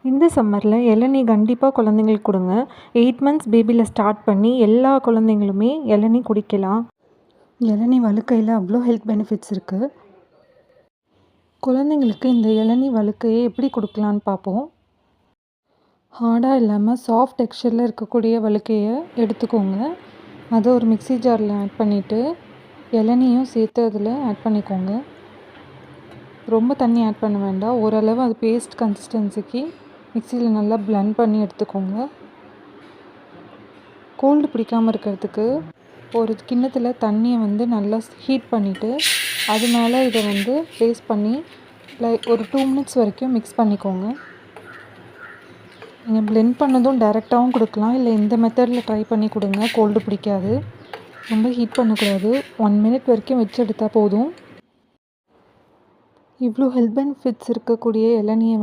இந்த சம்மரில் இளநீ கண்டிப்பாக குழந்தைங்களுக்கு கொடுங்க. 8 மந்த்ஸ் பேபியில் ஸ்டார்ட் பண்ணி எல்லா குழந்தைங்களுமே இளநீ குடிக்கலாம். இளநீ வழுக்கையில் அவ்வளோ ஹெல்த் பெனிஃபிட்ஸ் இருக்குது. குழந்தைங்களுக்கு இந்த இளநீ வழுக்கையை எப்படி கொடுக்கலான்னு பார்ப்போம். ஹார்டாக இல்லாமல் சாஃப்ட் டெக்ஸ்சரில் இருக்கக்கூடிய வழுக்கையை எடுத்துக்கோங்க. அதை ஒரு மிக்ஸி ஜாரில் ஆட் பண்ணிவிட்டு இளநியும் சேர்த்து அதில் ஆட் பண்ணிக்கோங்க. ரொம்ப தண்ணி ஆட் பண்ண வேண்டாம். ஓரளவு அது பேஸ்ட் கன்சிஸ்டன்சிக்கு மிக்ஸியில் நல்லா பிளெண்ட் பண்ணி எடுத்துக்கோங்க. கோல்டு பிடிக்காமல் இருக்கிறதுக்கு ஒரு கிண்ணத்தில் தண்ணியை நல்லா ஹீட் பண்ணிவிட்டு அது மேலே இதை பேஸ்ட் பண்ணி ஒரு 2 மினிட்ஸ் வரைக்கும் மிக்ஸ் பண்ணிக்கோங்க. நீங்கள் பிளெண்ட் பண்ணதும் டைரெக்டாகவும் கொடுக்கலாம், இல்லை இந்த மெத்தடில் ட்ரை பண்ணி கொடுங்க. கோல்டு பிடிக்காது. ரொம்ப ஹீட் பண்ணக்கூடாது. 1 மினிட் வரைக்கும் வச்சு எடுத்தால் போதும். இவ்வளோ ஹெல்த் பெனிஃபிட்ஸ் இருக்கக்கூடிய இளநியை